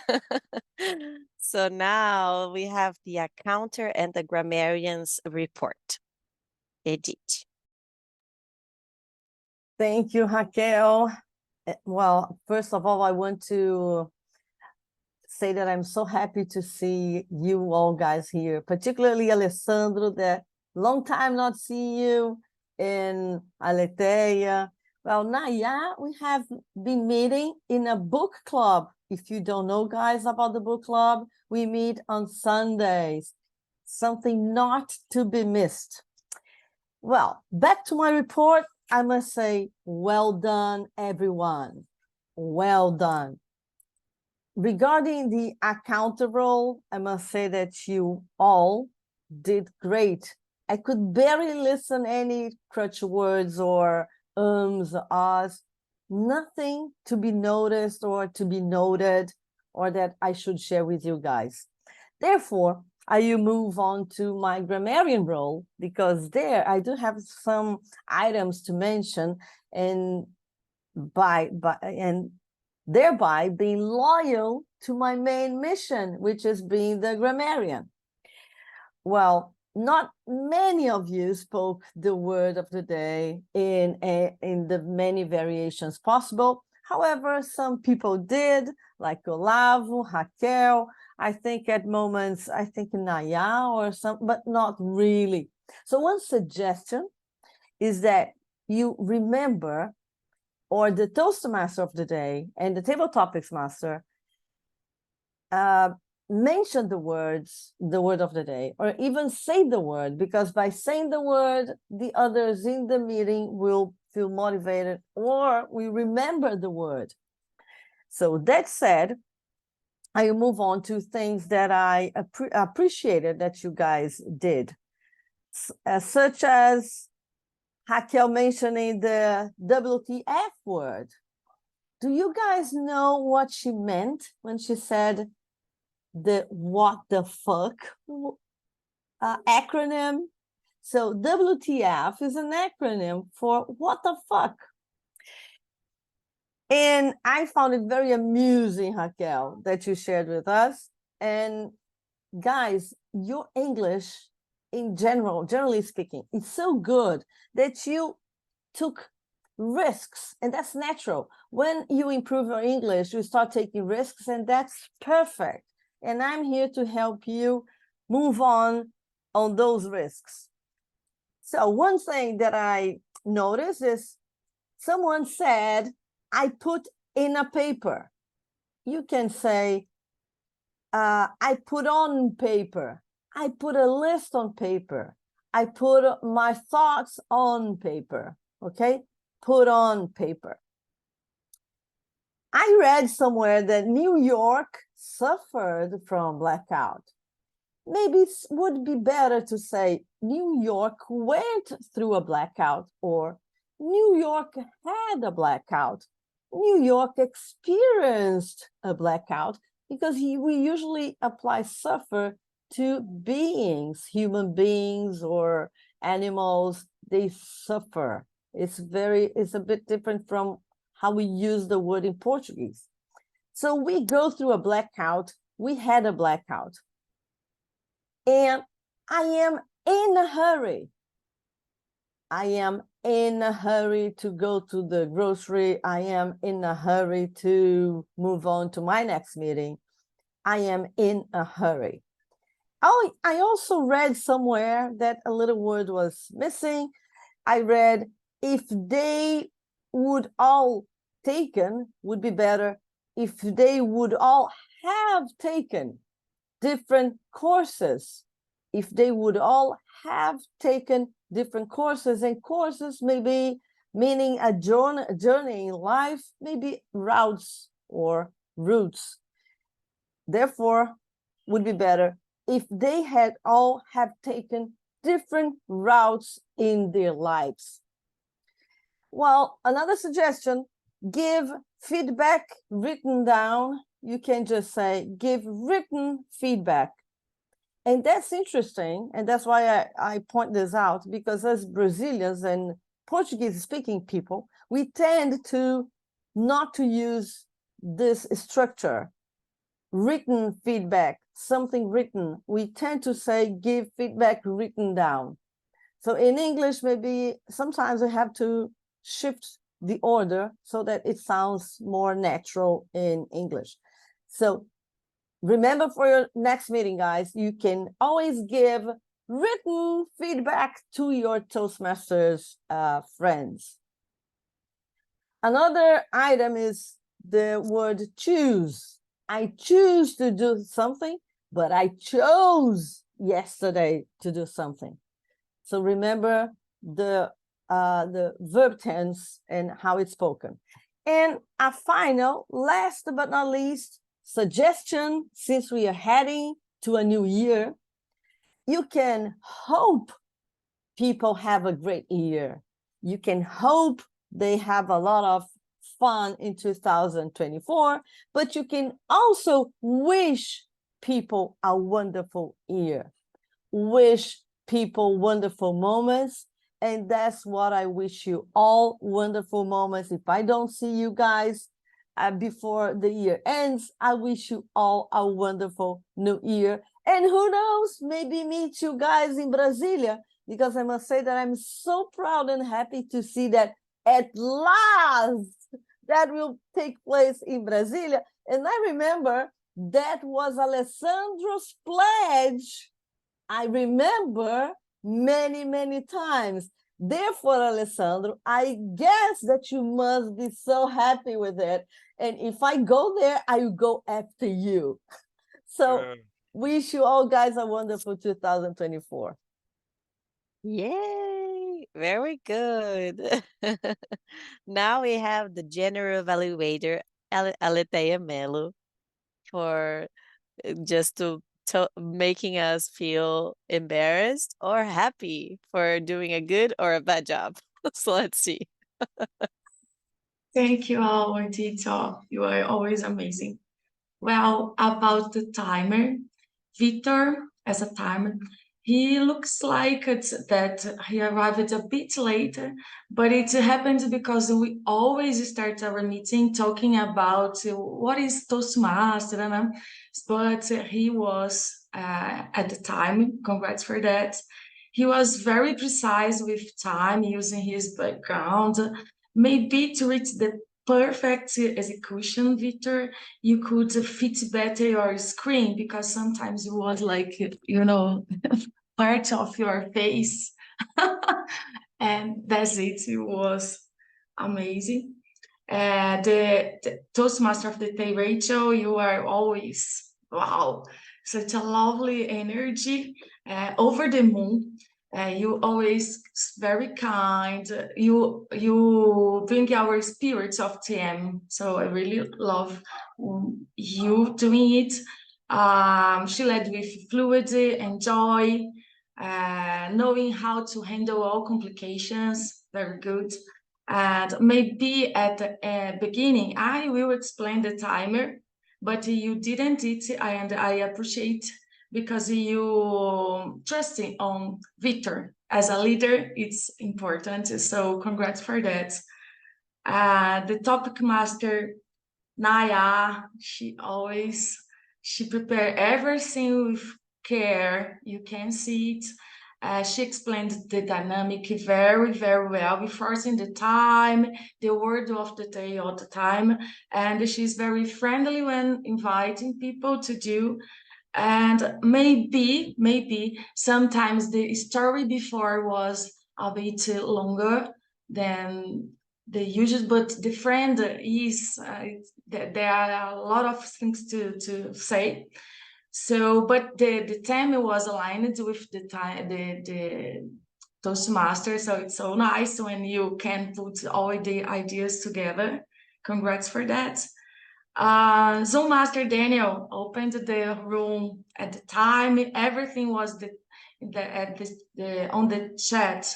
So now we have the accounter and the grammarian's report. Edith. Thank you, Raquel. Well, first of all, I want to say that I'm so happy to see you all guys here, particularly Alessandro, that long time not see you, and Aletheia. Well, Naya, we have been meeting in a book club. If you don't know, guys, about the book club, we meet on Sundays. Something not to be missed. Well, back to my report, I must say, well done, everyone. Well done. Regarding the accountant role, I must say that you all did great. I could barely listen any crutch words or ahs, nothing to be noticed or to be noted or that I should share with you guys. Therefore, I will move on to my grammarian role, because there I do have some items to mention, and thereby being loyal to my main mission, which is being the grammarian. Well, not many of you spoke the word of the day in the many variations possible. However, some people did, like Olavo, Raquel, I think at moments, I think Naya or some, but not really. So one suggestion is that you remember, or the Toastmaster of the day and the Table Topics Master mention the word of the day, or even say the word, because by saying the word, the others in the meeting will feel motivated, or we remember the word. So that said, I move on to things that I appreciated that you guys did, such as Raquel mentioning the WTF word. Do you guys know what she meant when she said the what the fuck acronym? So WTF is an acronym for what the fuck. And I found it very amusing, Raquel, that you shared with us. And guys, your English in general, generally speaking, it's so good that you took risks, and that's natural. When you improve your English, you start taking risks, and that's perfect. And I'm here to help you move on those risks. So one thing that I noticed is someone said, I put in a paper. You can say, I put on paper. I put a list on paper. I put my thoughts on paper, okay? Put on paper. I read somewhere that New York suffered from blackout. Maybe it would be better to say New York went through a blackout, or New York had a blackout. New York experienced a blackout, because we usually apply suffer to beings, human beings or animals. They suffer. It's a bit different from how we use the word in Portuguese. So we go through a blackout. We had a blackout. And I am in a hurry. I am in a hurry to go to the grocery. I am in a hurry to move on to my next meeting. I am in a hurry. Oh, I also read somewhere that a little word was missing. I read, if they would all taken, would be better if they would all have taken different courses. If they would all have taken different courses, and courses maybe meaning a journey in life, maybe routes or routes. Therefore, would be better if they had all have taken different routes in their lives. Well, another suggestion, give feedback written down. You can just say, give written feedback. And that's interesting. And that's why I point this out, because as Brazilians and Portuguese-speaking people, we tend to not to use this structure, written feedback, something written. We tend to say, give feedback written down. So in English, maybe sometimes we have to shift the order so that it sounds more natural in English. So remember, for your next meeting, guys, you can always give written feedback to your Toastmasters friends. Another item is the word choose. I choose to do something, but I chose yesterday to do something. So remember the verb tense and how it's spoken. And a final, last but not least, suggestion, since we are heading to a new year, you can hope people have a great year. You can hope they have a lot of fun in 2024, but you can also wish people a wonderful year. Wish people wonderful moments, and that's what I wish you all, wonderful moments. If I don't see you guys before the year ends, I wish you all a wonderful new year, And who knows, maybe meet you guys in Brasília, because I must say that I'm so proud and happy to see that at last that will take place in Brasília. And I remember that was Alessandro's pledge. I remember many, many times. Therefore, Alessandro, I guess that you must be so happy with it. And if I go there, I will go after you. So wish you all guys a wonderful 2024. Yay! Very good. Now we have the general evaluator, Aletheia Melo, for just to making us feel embarrassed or happy for doing a good or a bad job. So let's see. Thank you all, Tito. You are always amazing. Well, about the timer, Victor, as a timer, he looks like that he arrived a bit later, but it happened because we always start our meeting talking about what is Toastmaster, but he was at the time, congrats for that. He was very precise with time, using his background, maybe to reach the perfect execution, Victor, you could fit better your screen, because sometimes you want, like, part of your face. And that's it. It was amazing. The Toastmaster of the day, Rachel, you are always, wow, such a lovely energy, over the moon. You always very kind. You bring our spirits of TM. So I really love you doing it. She led with fluidity and joy, knowing how to handle all complications. Very good. And maybe at the beginning, I will explain the timer, but you didn't it, and I appreciate, because you trusting on Victor as a leader. It's important. So congrats for that. The topic master, Naya, she prepare everything with care. You can see it. She explained the dynamic very, very well, reinforcing the time, the word of the day all the time. And she's very friendly when inviting people to do. And maybe sometimes the story before was a bit longer than the usual, but the friend is, there are a lot of things to say. So, but the theme was aligned with the time, the Toastmaster. So it's so nice when you can put all the ideas together. Congrats for that. Zoom Master Daniel opened the room at the time. Everything was on the chat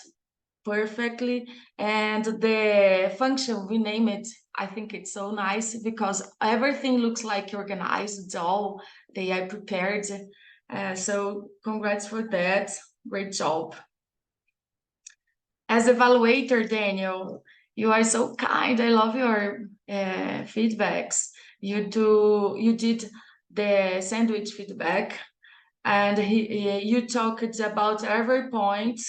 perfectly, and the function, we name it, I think it's so nice because everything looks like organized. It's all they are prepared. So congrats for that. Great job. As evaluator, Daniel, you are so kind. I love your feedbacks. You did the sandwich feedback, and you talked about every point,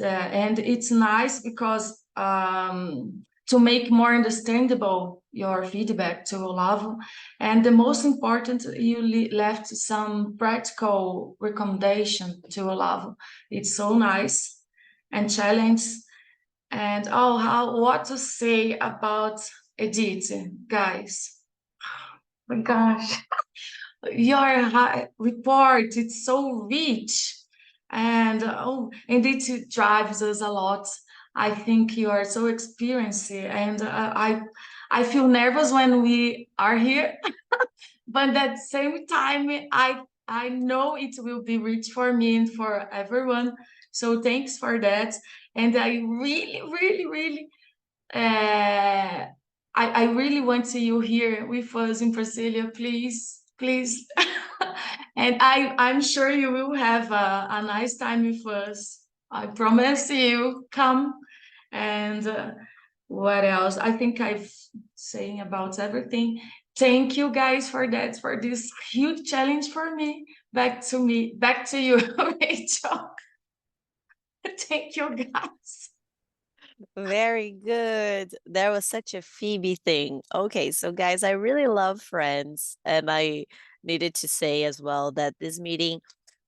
and it's nice because to make more understandable your feedback to Olavo. And the most important, you left some practical recommendation to Olavo. It's so nice and challenge. And what to say about Edith, guys? Oh my gosh, your report, it's so rich, and it drives us a lot. I think you are so experienced, and I feel nervous when we are here, but at the same time, I know it will be rich for me and for everyone. So thanks for that. And I really, really, really, I really want you here with us in Brasília, please, please. And I'm sure you will have a nice time with us. I promise you, come. And what else? I think I've saying about everything. Thank you guys for that, for this huge challenge for me, back to me. Back to you, Rachel. Thank you, guys. Very good. There was such a Phoebe thing. Okay, so guys, I really love Friends, and I needed to say as well that this meeting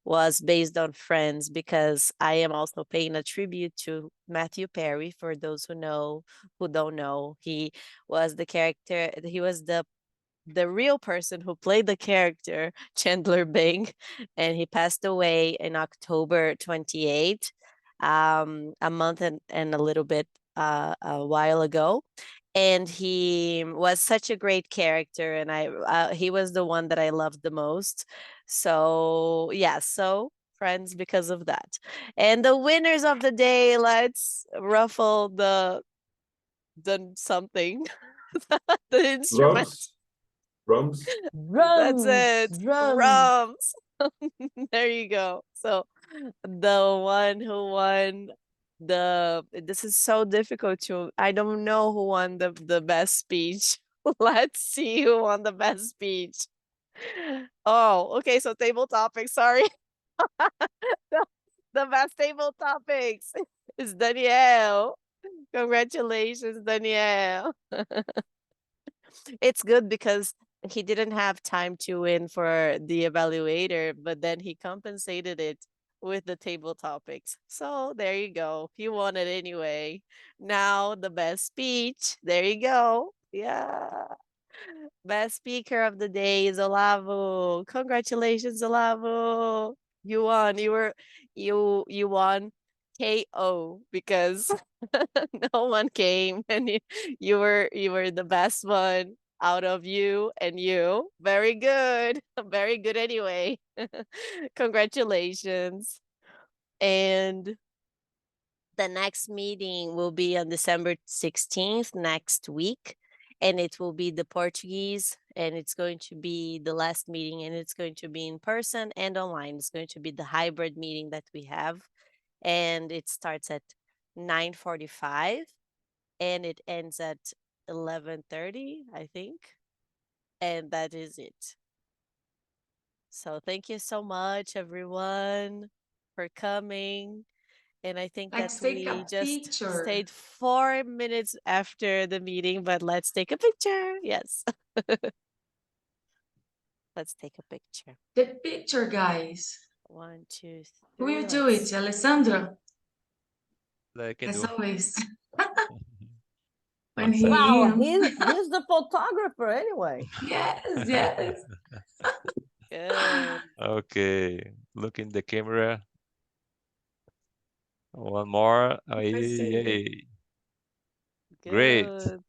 was based on Friends because I am also paying a tribute to Matthew Perry. For those who know, who don't know, he was the character, he was the real person who played the character Chandler Bing, and he passed away in October 28th, a month and a little bit a while ago. And he was such a great character, and he was the one that I loved the most. So yeah, so Friends because of that. And the winners of the day, let's ruffle the something, the instrument. Drums. That's it. Drums. Drums. There you go. So the one who won this is so difficult to, I don't know who won the best speech. Let's see who won the best speech. Oh, okay, so table topics, sorry. The best table topics is Danielle. Congratulations, Danielle. It's good because he didn't have time to win for the evaluator, but then he compensated it with the table topics. So there you go. He won it anyway. Now the best speech. There you go. Yeah. Best speaker of the day is Olavo. Congratulations, Olavo. You won. You won KO because no one came, and you were the best one out of you and you. Very good. Very good anyway. Congratulations. And the next meeting will be on December 16th, next week, and it will be the Portuguese, and it's going to be the last meeting, and it's going to be in person and online. It's going to be the hybrid meeting that we have, and it starts at 9:45 and it ends at 11:30, I think. And that is it. So thank you so much, everyone, for coming. And I think Let's that take we a just picture. stayed 4 minutes after the meeting, but let's take a picture. Yes. Let's take a picture. The picture, guys. 1, 2, 3. Who will do it? Alessandro? I can As do. always. One When second. Wow, he... he's the photographer anyway. Yes, yes. Good. Okay, look in the camera. One more. Yay. Great. Good.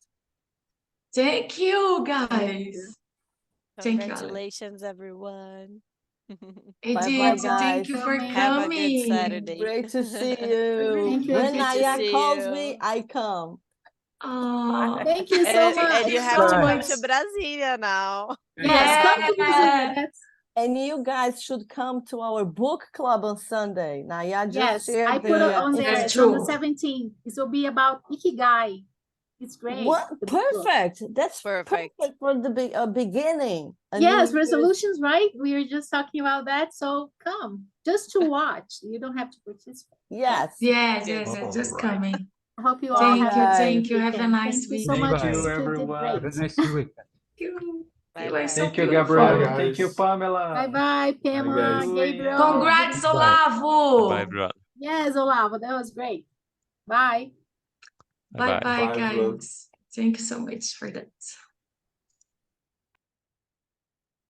Thank you, guys. Thank you, Ale. Congratulations, everyone. Bye-bye, Edith, guys. thank you for Have a good coming. Saturday. Great to see you. Thank you, When Edith. Good to Naya see calls you. me, I come. Oh, Thank you so And much. you have to come to Brasília now. Yes, come to Brasília. yeah. That's And you guys should come to our book club on Sunday. Naya just yes. shared I put it on there. That's It's on the true. 17th. This will be about Ikigai. It's great. What? the book club. Perfect. That's Perfect. perfect for the beginning. A Yes, New Year's- resolutions, right? We were just talking about that. So come just to watch. You don't have to participate. Yes. Yes, Good. yes, I'm just Alright. coming. I hope you all Thank have you, a thank good you. Have a weekend. nice Thank you so weekend. much. Thank You you, two did everyone. great. Have a nice weekend. You Bye-bye. are so Thank you, beautiful. Gabriel. Bye, Thank you, guys. Pamela. Bye bye, Pamela, guys. Gabriel. Congrats, Bye. Bye, Olavo. everyone. Yes, Olavo, that was great. Bye. Bye-bye. Bye, Bye, everyone. guys. Thank you so much for that.